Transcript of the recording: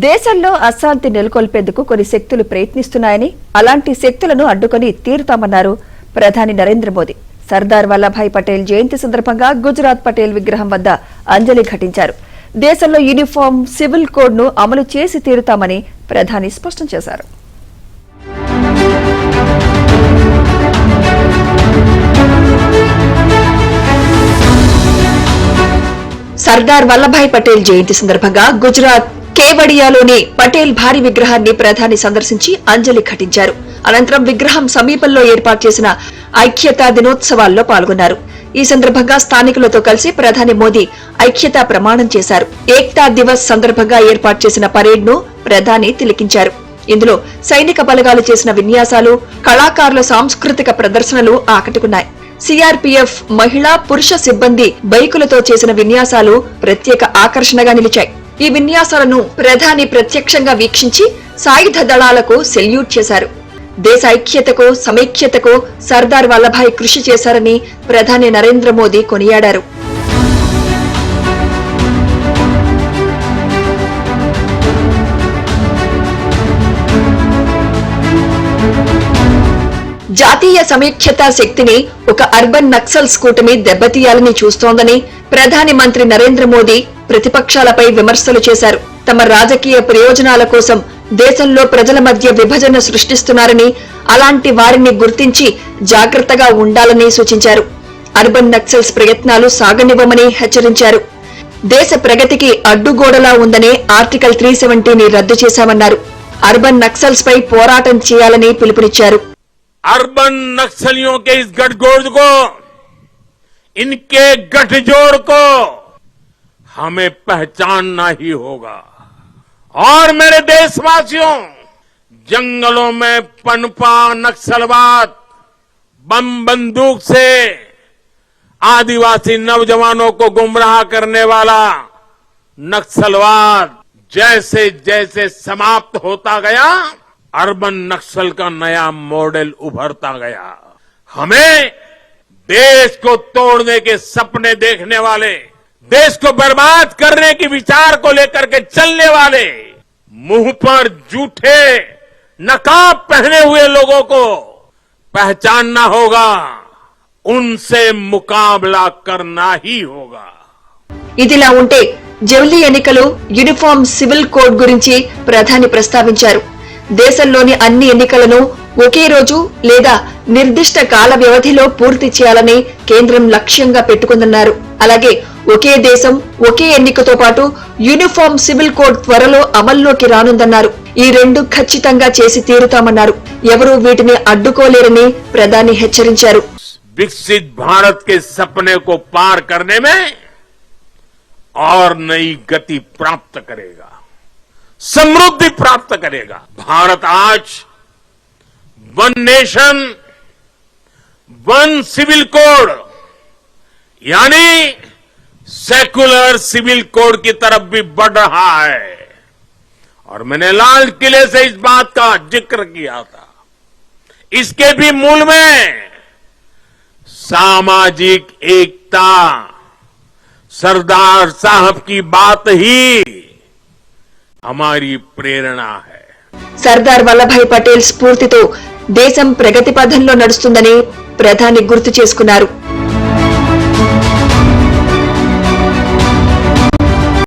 దేశంలో అశాంతి నెలకొల్పేందుకు కొన్ని శక్తులు ప్రయత్నిస్తున్నాయని, అలాంటి శక్తులను అడ్డుకొని తీరుతామన్నారు ప్రధాని నరేంద్ర మోదీ. సర్దార్ వల్లభాయ్ పటేల్ జయంతి సందర్భంగా గుజరాత్ పటేల్ విగ్రహం వద్ద అంజలి ఘటించారు. దేశంలో యూనిఫామ్ సివిల్ కోడ్ ను అమలు చేసి తీరుతామని ప్రధాని స్పష్టం చేశారు. సర్దార్ వల్లభాయ్ పటేల్ జయంతి సందర్భంగా గుజరాత్ కేవడియాలోని పటేల్ భారీ విగ్రహాన్ని ప్రధాని సందర్శించి అంజలి ఘటించారు. అనంతరం విగ్రహం సమీపంలో ఏర్పాటు చేసిన ఐక్యతా దినోత్సవాల్లో పాల్గొన్నారు. ఈ సందర్భంగా స్థానికులతో కలిసి ప్రధాని మోదీ ఐక్యతా ప్రమాణం చేశారు. ఏక్తా దివస్ సందర్భంగా ఏర్పాటు చేసిన పరేడ్ ను ప్రధాని తిలకించారు. ఇందులో సైనిక బలగాలు చేసిన విన్యాసాలు, కళాకారుల సాంస్కృతిక ప్రదర్శనలు ఆకట్టుకున్నాయి. సిఆర్పీఎఫ్ మహిళా పురుష సిబ్బంది బైకులతో చేసిన విన్యాసాలు ప్రత్యేక ఆకర్షణగా నిలిచాయి. ఈ విన్యాసాలను ప్రధాని ప్రత్యక్షంగా వీక్షించి సాయుధ దళాలకు సెల్యూట్ చేశారు. దేశ ఐక్యతకు, సమైక్యతకు సర్దార్ వల్లభాయ్ కృషి చేశారని ప్రధాని నరేంద్ర మోదీ కొనియాడారు. జాతీయ సమైక్యతా శక్తిని ఒక అర్బన్ నక్సల్స్ కూటమి దెబ్బతీయాలని చూస్తోందని ప్రధాని మంత్రి నరేంద్ర మోదీ ప్రతిపక్షాలపై విమర్శలు చేశారు. తమ రాజకీయ ప్రయోజనాల కోసం దేశంలో ప్రజల మధ్య విభజన సృష్టిస్తున్నారని, అలాంటి వారిని గుర్తించి జాగ్రత్తగా ఉండాలని సూచించారు. అర్బన్ నక్సల్స్ ప్రయత్నాలు సాగనివ్వమని హెచ్చరించారు. దేశ ప్రగతికి అడ్డుగోడలా ఉందనే ఆర్టికల్ 370ని రద్దు చేశామన్నారు. అర్బన్ నక్సల్స్ పై పోరాటం చేయాలని పిలుపునిచ్చారు. अर्बन नक्सलियों के इस गठजोड़ को, इनके गठजोड़ को हमें पहचानना ही होगा। और मेरे देशवासियों, जंगलों में पनपा नक्सलवाद, बम बंदूक से आदिवासी नौजवानों को गुमराह करने वाला नक्सलवाद जैसे जैसे समाप्त होता गया, अर्बन नक्सल का नया मॉडल उभरता गया। हमें देश को तोड़ने के सपने देखने वाले, देश को बर्बाद करने के विचार को लेकर के चलने वाले, मुंह पर झूठे नकाब पहने हुए लोगों को पहचानना होगा, उनसे मुकाबला करना ही होगा। ఇదిలా ఉంటే జమిలీ ఎన్నికలు, యూనిఫామ్ సివిల్ కోడ్ గురించి ప్రధాని ప్రస్తావించారు. దేశంలోని అన్ని ఎన్నికలను ఒకే రోజు లేదా నిర్దిష్ట కాల వ్యవధిలో పూర్తి చేయాలని కేంద్రం లక్ష్యంగా పెట్టుకుందన్నారు. అలాగే ఒకే దేశం, ఒకే ఎన్నికతో పాటు యూనిఫామ్ సివిల్ కోడ్ త్వరలో అమల్లోకి రానుందన్నారు. ఈ రెండు ఖచ్చితంగా చేసి తీరుతామన్నారు. ఎవరూ వీటిని అడ్డుకోలేరని ప్రధాని హెచ్చరించారు. विकसित भारत के सपने को पार करने में और नई गति प्राप्त करेगा, समृद्धि प्राप्त करेगा। भारत आज one nation one civil code यानी सेक्युलर सिविल कोड की तरफ भी बढ़ रहा है। और मैंने लाल किले से इस बात का जिक्र किया था। इसके भी मूल में सामाजिक एकता, सरदार साहब की बात ही हमारी प्रेरणा है। సర్దార్ వల్లభాయ్ పటేల్ స్ఫూర్తితో దేశం ప్రగతి పథంలో నడుస్తుందని ప్రధాని గుర్తు చేసుకున్నారు.